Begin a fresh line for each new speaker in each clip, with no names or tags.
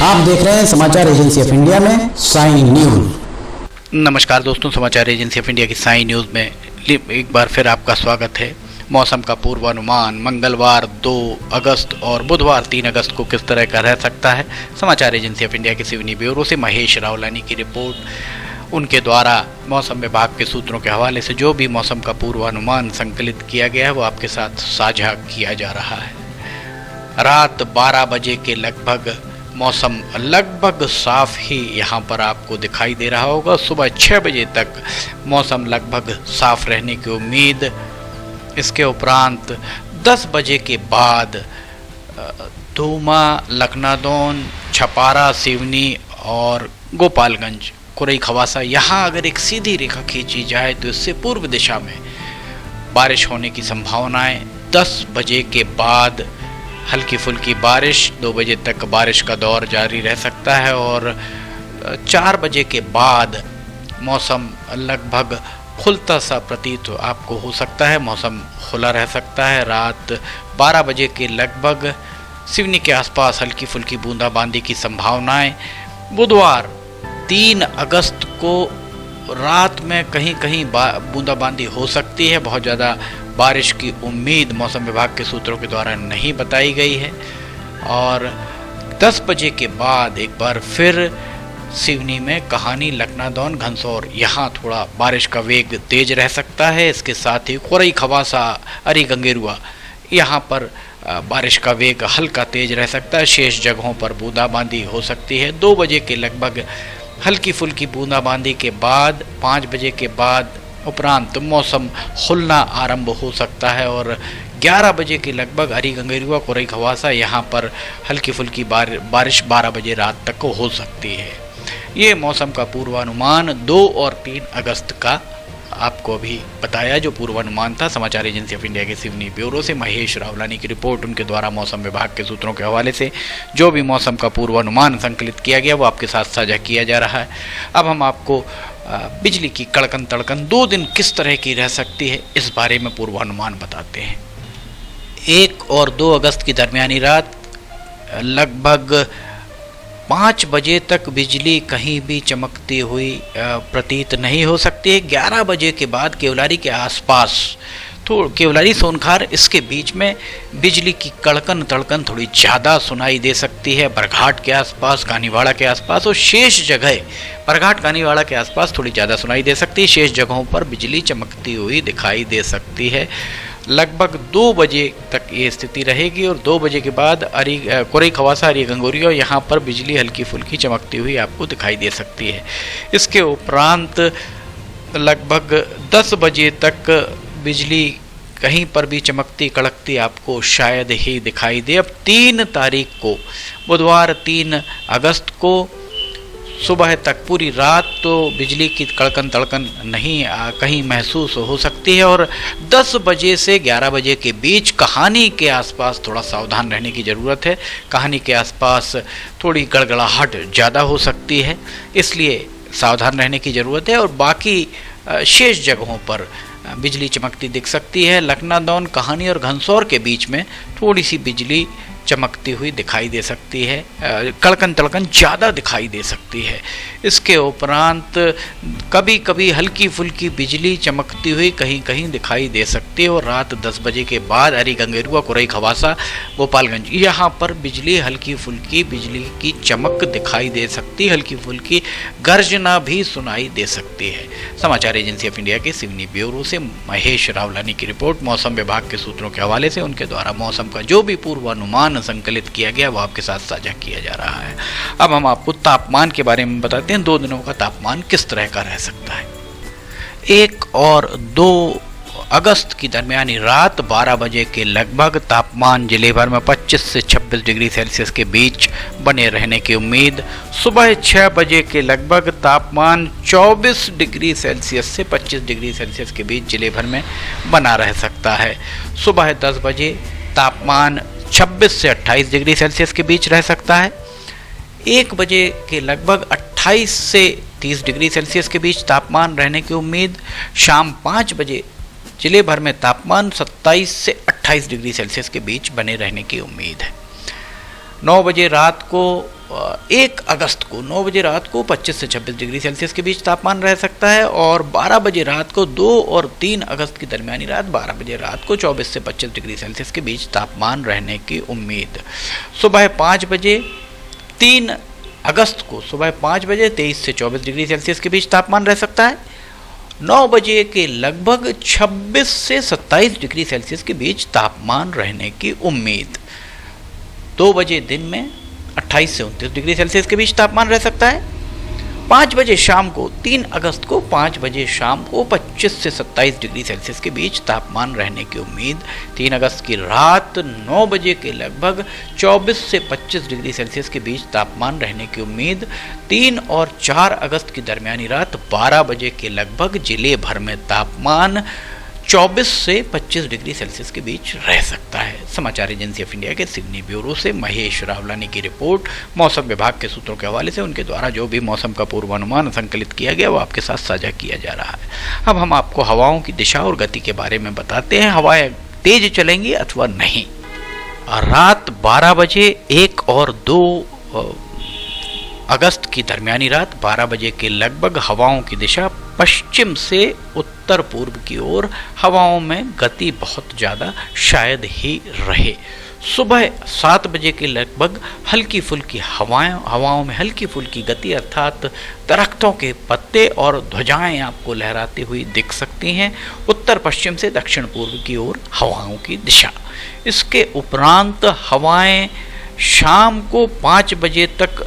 आप देख रहे हैं समाचार एजेंसी ऑफ इंडिया में साइन न्यूज।
नमस्कार दोस्तों, समाचार एजेंसी ऑफ इंडिया की साइन न्यूज़ में एक बार फिर आपका स्वागत है। मौसम का पूर्वानुमान मंगलवार 2 अगस्त और बुधवार 3 अगस्त को किस तरह का रह सकता है। समाचार एजेंसी ऑफ इंडिया के सिवनी ब्यूरो से महेश रावलानी की रिपोर्ट, उनके द्वारा मौसम विभाग के सूत्रों के हवाले से जो भी मौसम का पूर्वानुमान संकलित किया गया है वो आपके साथ साझा किया जा रहा है। रात 12 बजे के लगभग मौसम लगभग साफ ही यहाँ पर आपको दिखाई दे रहा होगा। सुबह 6 बजे तक मौसम लगभग साफ रहने की उम्मीद। इसके उपरांत 10 बजे के बाद धूमा, लखनादौन, छपारा, सिवनी और गोपालगंज, कुरई खवासा, यहाँ अगर एक सीधी रेखा खींची जाए तो इससे पूर्व दिशा में बारिश होने की संभावनाएं। 10 बजे के बाद हल्की फुल्की बारिश, 2 बजे तक बारिश का दौर जारी रह सकता है और 4 बजे के बाद मौसम लगभग खुलता सा प्रतीत आपको हो सकता है। मौसम खुला रह सकता है। रात 12 बजे के लगभग सिवनी के आसपास हल्की फुल्की बूंदाबांदी की संभावनाएं। बुधवार 3 अगस्त को रात में कहीं कहीं बूंदाबांदी हो सकती है। बहुत ज़्यादा बारिश की उम्मीद मौसम विभाग के सूत्रों के द्वारा नहीं बताई गई है। और 10 बजे के बाद एक बार फिर सिवनी में कहानी, लखनादौन, घनसौर, यहाँ थोड़ा बारिश का वेग तेज रह सकता है। इसके साथ ही कुरई खवासा, अरी गंगेरुआ, यहाँ पर बारिश का वेग हल्का तेज रह सकता है। शेष जगहों पर बूंदाबांदी हो सकती है। 2 बजे के लगभग हल्की फुल्की बूंदाबांदी के बाद 5 बजे के बाद उपरांत मौसम खुलना आरंभ हो सकता है और 11 बजे के लगभग अरी गंगेरुआ, कुरई खवासा, यहाँ पर हल्की फुल्की बारिश 12 बजे रात तक को हो सकती है। ये मौसम का पूर्वानुमान 2 और 3 अगस्त का आपको अभी बताया जो पूर्वानुमान था। समाचार एजेंसी ऑफ इंडिया के सिवनी ब्यूरो से महेश रावलानी की रिपोर्ट, उनके द्वारा मौसम विभाग के सूत्रों के हवाले से जो भी मौसम का पूर्वानुमान संकलित किया गया वो आपके साथ साझा किया जा रहा है। अब हम आपको बिजली की कड़कन तड़कन 2 दिन किस तरह की रह सकती है इस बारे में पूर्वानुमान बताते हैं। 1 और 2 अगस्त की दरमियानी रात लगभग 5 बजे तक बिजली कहीं भी चमकती हुई प्रतीत नहीं हो सकती है। 11 बजे के बाद केवलारी के आसपास, तो केवलारी सोनखार, इसके बीच में बिजली की कड़कन तड़कन थोड़ी ज़्यादा सुनाई दे सकती है। बरघाट के आसपास, कानीवाड़ा के आसपास और शेष जगह, बरघाट कानीवाड़ा के आसपास थोड़ी ज़्यादा सुनाई दे सकती है। शेष जगहों पर बिजली चमकती हुई दिखाई दे सकती है। लगभग 2 बजे तक ये स्थिति रहेगी और 2 बजे के बाद कुरई खवासा, अरी गंगेरुआ, यहाँ पर बिजली हल्की फुल्की चमकती हुई आपको दिखाई दे सकती है। इसके उपरांत लगभग 10 बजे तक बिजली कहीं पर भी चमकती कड़कती आपको शायद ही दिखाई दे। अब 3 तारीख को, बुधवार 3 अगस्त को सुबह तक पूरी रात तो बिजली की कड़कन तड़कन नहीं कहीं महसूस हो सकती है और 10 बजे से 11 बजे के बीच कहानी के आसपास थोड़ा सावधान रहने की ज़रूरत है। कहानी के आसपास थोड़ी गड़गड़ाहट ज़्यादा हो सकती है, इसलिए सावधान रहने की ज़रूरत है। और बाकी शेष जगहों पर बिजली चमकती दिख सकती है। लखनादौन, कहानी और घनसौर के बीच में थोड़ी सी बिजली चमकती हुई दिखाई दे सकती है। कड़कन तड़कन ज़्यादा दिखाई दे सकती है। इसके उपरांत कभी कभी हल्की फुल्की बिजली चमकती हुई कहीं कहीं दिखाई दे सकती है और रात 10 बजे के बाद अरी गंगेरुआ, कुरई खवासा, गोपालगंज, यहाँ पर बिजली हल्की फुल्की बिजली की चमक दिखाई दे सकती है। हल्की फुल्की गर्जना भी सुनाई दे सकती है। समाचार एजेंसी ऑफ इंडिया के सिवनी ब्यूरो से महेश रावलानी की रिपोर्ट, मौसम विभाग के सूत्रों के हवाले से उनके द्वारा मौसम का जो भी पूर्वानुमान संकलित किया गया वो आपके साथ साझा किया जा रहा है। अब हम आपको तापमान के बारे में बताते हैं। 2 दिनों का तापमान किस तरह का रह सकता है। 1 और 2 अगस्त की दरमियानी रात 12 बजे के लगभग तापमान जिले भर में 25 से 26 डिग्री सेल्सियस के बीच बने रहने की उम्मीद। सुबह 6 बजे के लगभग तापमान 24 डिग्री सेल्सियस से 25 डिग्री सेल्सियस के बीच जिले भर में बना रह सकता है। सुबह 10 बजे तापमान 26 से 28 डिग्री सेल्सियस के बीच रह सकता है। 1 बजे के लगभग 28 से 30 डिग्री सेल्सियस के बीच तापमान रहने की उम्मीद। शाम 5 बजे जिले भर में तापमान 27 से 28 डिग्री सेल्सियस के बीच बने रहने की उम्मीद है। 9 बजे रात को 1 अगस्त को 9 बजे रात को 25 से 26 डिग्री सेल्सियस के बीच तापमान रह सकता है और 12 बजे रात को 2 और 3 अगस्त की दरमियानी रात 12 बजे रात को 24 से 25 डिग्री सेल्सियस के बीच तापमान रहने की उम्मीद। सुबह 5 बजे 3 अगस्त को सुबह 5 बजे 23 से 24 डिग्री सेल्सियस के बीच तापमान रह सकता है। 9 बजे के लगभग 26 से 27 डिग्री सेल्सियस के बीच तापमान रहने की उम्मीद। 2 बजे दिन में 28 से 29 डिग्री सेल्सियस के बीच तापमान रह सकता है। 5 बजे शाम को 3 अगस्त को 5 बजे शाम को 25 से 27 डिग्री सेल्सियस के बीच तापमान रहने की उम्मीद। 3 अगस्त की रात 9 बजे के लगभग 24 से 25 डिग्री सेल्सियस के बीच तापमान रहने की उम्मीद। 3 और 4 अगस्त की दरमियानी रात 12 बजे के लगभग जिले भर में तापमान 24 से 25 डिग्री सेल्सियस के बीच रह सकता है। समाचार एजेंसी ऑफ इंडिया के सिडनी ब्यूरो से महेश रावलानी की रिपोर्ट। मौसम विभाग के सूत्रों के हवाले से उनके द्वारा जो भी मौसम का पूर्वानुमान संकलित किया गया वो आपके साथ साझा किया जा रहा है। अब हम आपको हवाओं की दिशा और गति के बारे में बताते हैं। हवाएं तेज चलेंगी अथवा नहीं। रात 12 बजे 1 और 2 अगस्त की दरमियानी रात 12 बजे के लगभग हवाओं की दिशा पश्चिम से उत्तर पूर्व की ओर। हवाओं में गति बहुत ज़्यादा शायद ही रहे। सुबह 7 बजे के लगभग हल्की फुल्की हवाओं में हल्की फुल्की गति अर्थात दरख्तों के पत्ते और ध्वजाएं आपको लहराती हुई दिख सकती हैं। उत्तर पश्चिम से दक्षिण पूर्व की ओर हवाओं की दिशा। इसके उपरांत हवाएं शाम को 5 बजे तक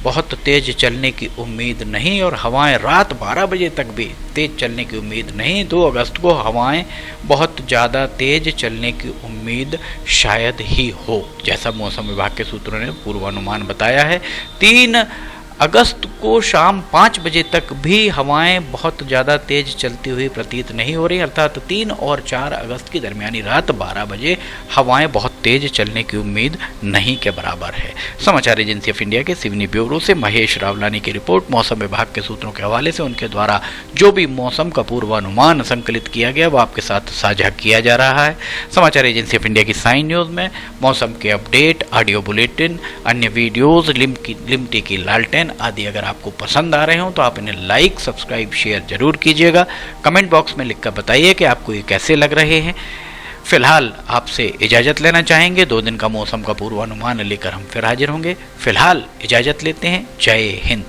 बहुत तेज चलने की उम्मीद नहीं और हवाएं रात 12 बजे तक भी तेज चलने की उम्मीद नहीं। 2 अगस्त को हवाएं बहुत ज़्यादा तेज चलने की उम्मीद शायद ही हो, जैसा मौसम विभाग के सूत्रों ने पूर्वानुमान बताया है। 3 अगस्त को शाम 5 बजे तक भी हवाएं बहुत ज़्यादा तेज चलती हुई प्रतीत नहीं हो रही, अर्थात 3 और 4 अगस्त की दरमियानी रात 12 बजे हवाएं बहुत तेज चलने की उम्मीद नहीं के बराबर है। समाचार एजेंसी ऑफ इंडिया के सिडनी ब्यूरो से महेश रावलानी की रिपोर्ट। मौसम विभाग के सूत्रों के हवाले से उनके द्वारा जो भी मौसम का पूर्वानुमान संकलित किया गया वो आपके साथ साझा किया जा रहा है। समाचार एजेंसी ऑफ इंडिया की साइन न्यूज़ में मौसम के अपडेट, ऑडियो बुलेटिन, अन्य वीडियोज़, लिमटी की लालटेन आदि अगर आपको पसंद आ रहे हो तो आप इन्हें लाइक, सब्सक्राइब, शेयर जरूर कीजिएगा। कमेंट बॉक्स में लिखकर बताइए कि आपको ये कैसे लग रहे हैं। फिलहाल आपसे इजाज़त लेना चाहेंगे। 2 दिन का मौसम का पूर्वानुमान लेकर हम फिर हाजिर होंगे। फिलहाल इजाज़त लेते हैं। जय हिंद।